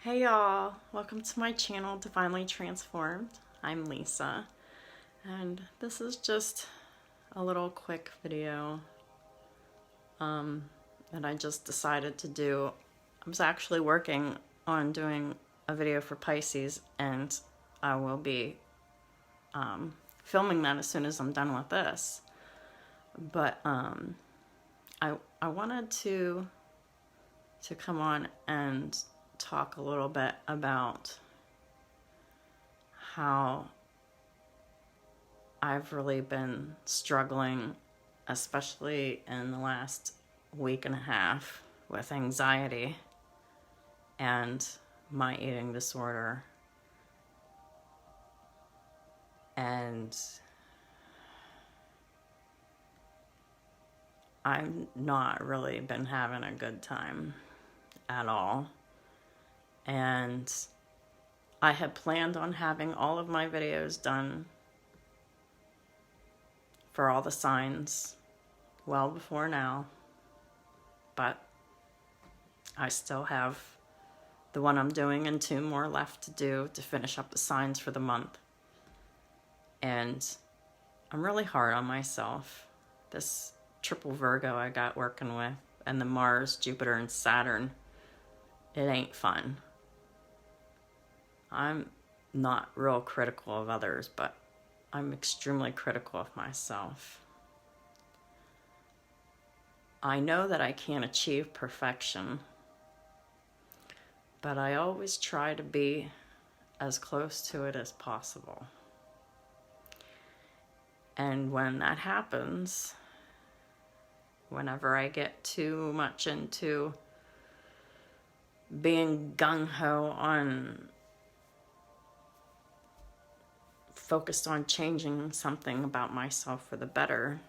Hey y'all, welcome to my channel, Divinely Transformed. I'm Lisa, and this is just a little quick video that I just decided to do. I was actually working on doing a video for Pisces, and I will be filming that as soon as I'm done with this. But I wanted to come on and talk a little bit about how I've really been struggling, especially in the last week and a half, with anxiety and my eating disorder. And I've not really been having a good time at all. And I had planned on having all of my videos done for all the signs well before now, but I still have the one I'm doing and 2 more left to do to finish up the signs for the month. And I'm really hard on myself. This triple Virgo I got working with, and the Mars, Jupiter, and Saturn, it ain't fun. I'm not real critical of others, but I'm extremely critical of myself. I know that I can't achieve perfection, but I always try to be as close to it as possible. And when that happens, whenever I get too much into being gung-ho on focused on changing something about myself for the better,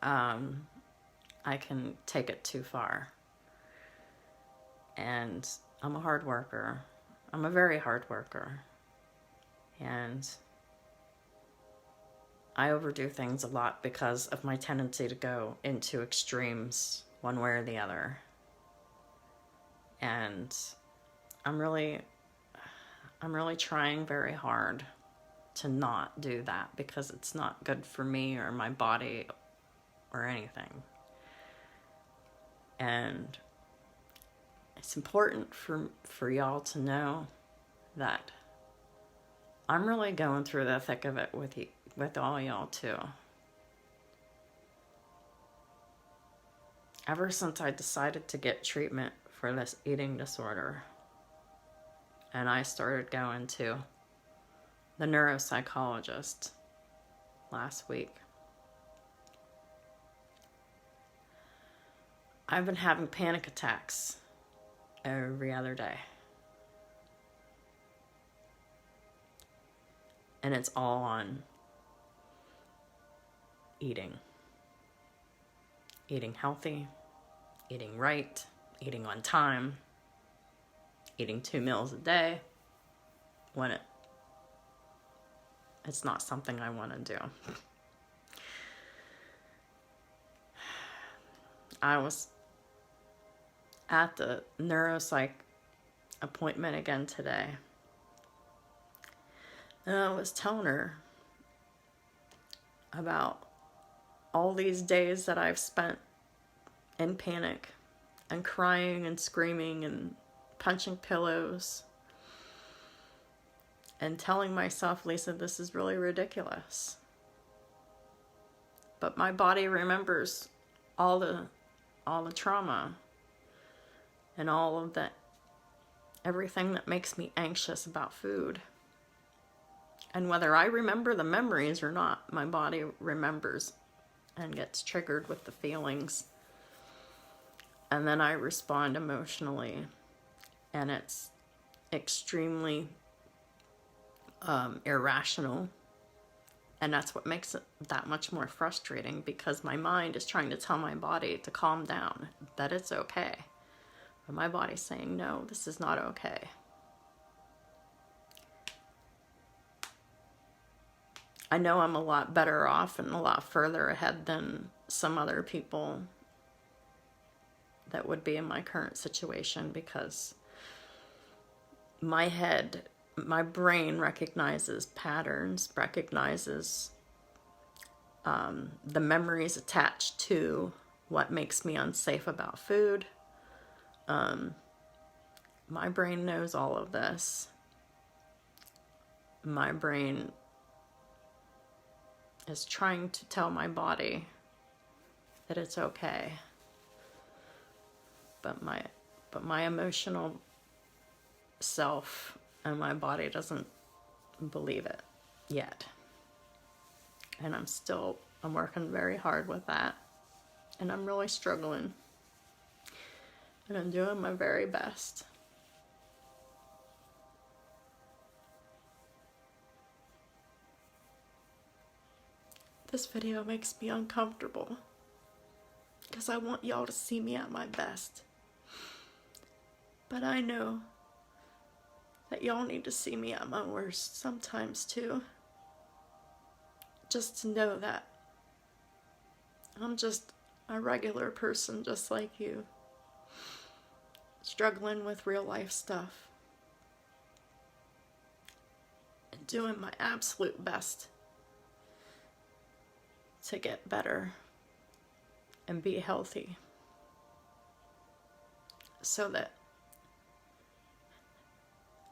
I can take it too far. And I'm a hard worker. I'm a very hard worker. And I overdo things a lot because of my tendency to go into extremes one way or the other. And I'm really trying very hard to not do that, because it's not good for me or my body or anything. And it's important for y'all to know that I'm really going through the thick of it with all y'all too. Ever since I decided to get treatment for this eating disorder, and I started going to the neuropsychologist last week, I've been having panic attacks every other day. And it's all on eating. Eating healthy, eating right, eating on time, eating 2 meals a day when it's not something I want to do. I was at the neuropsych appointment again today, and I was telling her about all these days that I've spent in panic and crying and screaming and punching pillows and telling myself, Lisa, this is really ridiculous. But my body remembers all the trauma and all of that, everything that makes me anxious about food. And whether I remember the memories or not, my body remembers and gets triggered with the feelings. And then I respond emotionally, and it's extremely irrational. And that's what makes it that much more frustrating, because my mind is trying to tell my body to calm down, that it's okay. But my body's saying, no, this is not okay. I know I'm a lot better off and a lot further ahead than some other people that would be in my current situation, because my head, my brain recognizes patterns, recognizes the memories attached to what makes me unsafe about food. My brain knows all of this. My brain is trying to tell my body that it's okay. But my emotional self and my body doesn't believe it yet. And I'm working very hard with that. And I'm really struggling. And I'm doing my very best. This video makes me uncomfortable because I want y'all to see me at my best. But I know that y'all need to see me at my worst sometimes too. Just to know that I'm just a regular person just like you, struggling with real life stuff and doing my absolute best to get better and be healthy so that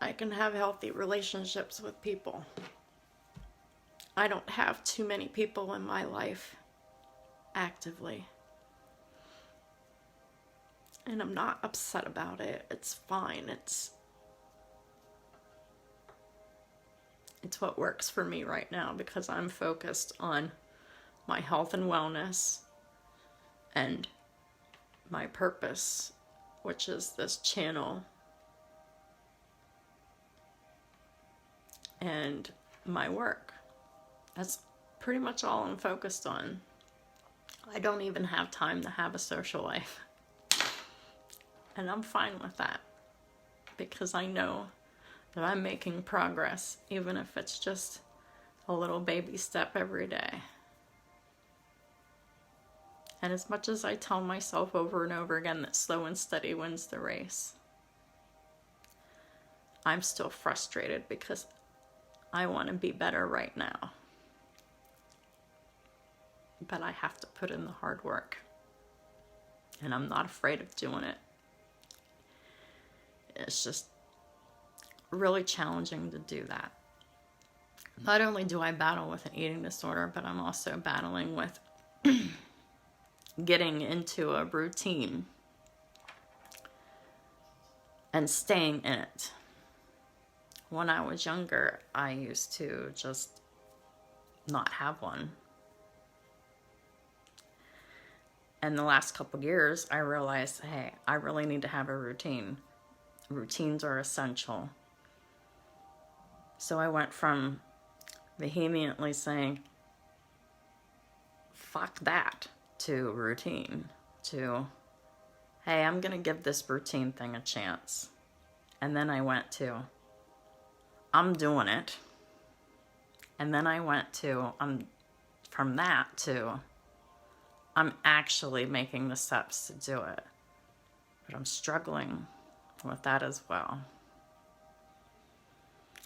I can have healthy relationships with people. I don't have too many people in my life actively. And I'm not upset about it. It's fine. It's what works for me right now because I'm focused on my health and wellness and my purpose, which is this channel, and my work. That's pretty much all I'm focused on. I don't even have time to have a social life. And I'm fine with that because I know that I'm making progress, even if it's just a little baby step every day. And as much as I tell myself over and over again that slow and steady wins the race, I'm still frustrated because I want to be better right now. But I have to put in the hard work. And I'm not afraid of doing it. It's just really challenging to do that. Not only do I battle with an eating disorder, but I'm also battling with getting into a routine and staying in it. When I was younger, I used to just not have one. And the last couple years, I realized, hey, I really need to have a routine. Routines are essential. So I went from vehemently saying, fuck that, to routine, to, hey, I'm going to give this routine thing a chance. And then I went to, I'm doing it. And then I went to, from that to, I'm actually making the steps to do it. But I'm struggling with that as well.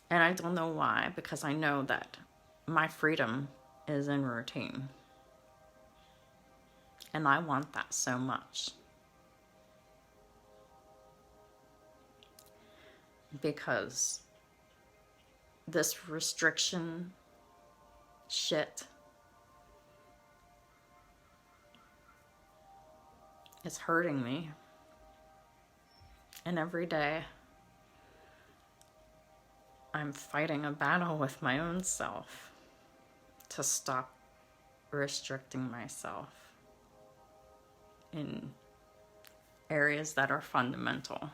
And I don't know why, because I know that my freedom is in routine. And I want that so much. Because this restriction shit is hurting me. And every day I'm fighting a battle with my own self to stop restricting myself in areas that are fundamental.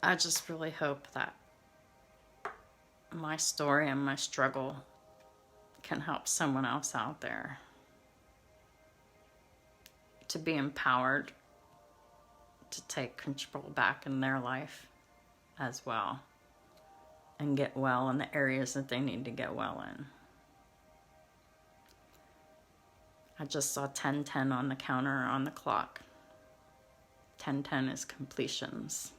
I just really hope that my story and my struggle can help someone else out there to be empowered to take control back in their life as well and get well in the areas that they need to get well in. I just saw 1010 on the counter on the clock. 1010 is completions.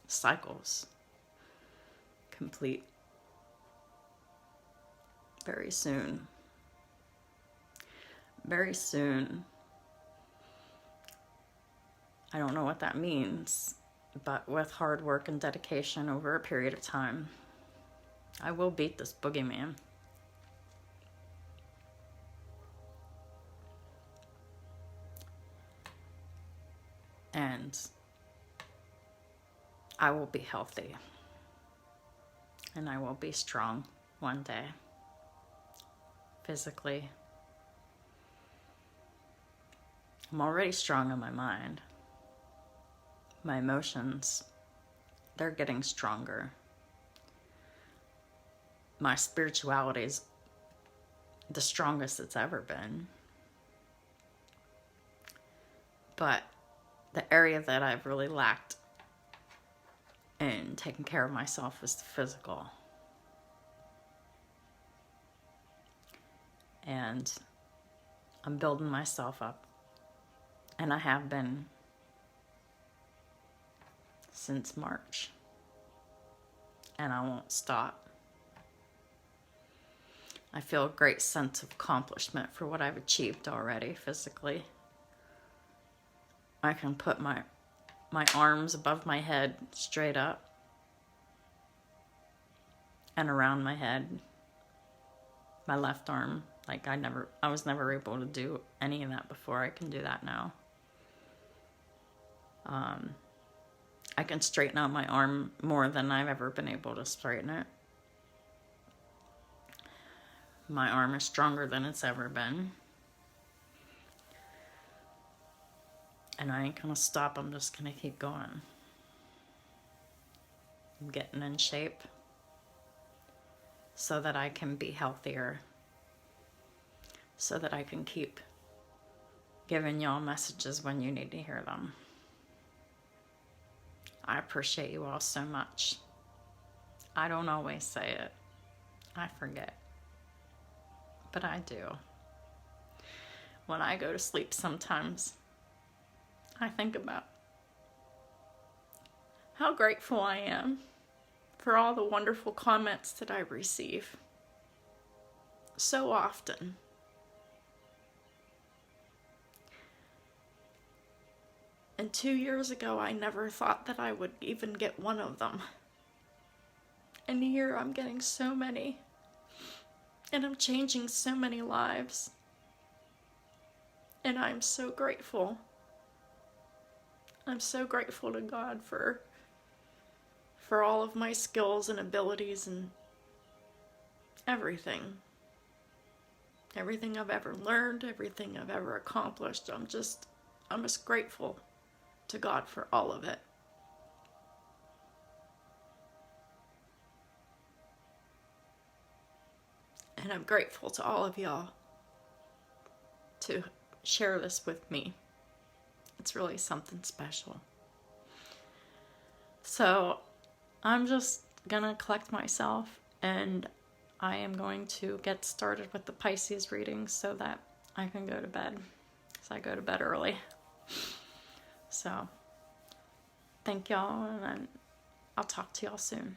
Cycles. Complete. Very soon. Very soon. I don't know what that means, but with hard work and dedication over a period of time, I will beat this boogeyman. And I will be healthy. And I will be strong one day. Physically. I'm already strong in my mind. My emotions, they're getting stronger. My spirituality is the strongest it's ever been. But the area that I've really lacked in taking care of myself is the physical. And I'm building myself up. And I have been since March. And I won't stop. I feel a great sense of accomplishment for what I've achieved already physically. I can put my arms above my head straight up and around my head. My left arm, like I was never able to do any of that before. I can do that now. I can straighten out my arm more than I've ever been able to straighten it. My arm is stronger than it's ever been. And I ain't gonna stop, I'm just gonna keep going. I'm getting in shape so that I can be healthier. So that I can keep giving y'all messages when you need to hear them. I appreciate you all so much. I don't always say it. I forget. But I do. When I go to sleep sometimes, I think about how grateful I am for all the wonderful comments that I receive so often. And 2 years ago, I never thought that I would even get one of them. And here I'm getting so many. And I'm changing so many lives. And I'm so grateful. I'm so grateful to God for all of my skills and abilities and everything. Everything I've ever learned, everything I've ever accomplished. I'm just grateful to God for all of it. And I'm grateful to all of y'all to share this with me. It's really something special. So I'm just gonna collect myself and I am going to get started with the Pisces reading so that I can go to bed. Because I go to bed early. So thank y'all, and I'll talk to y'all soon.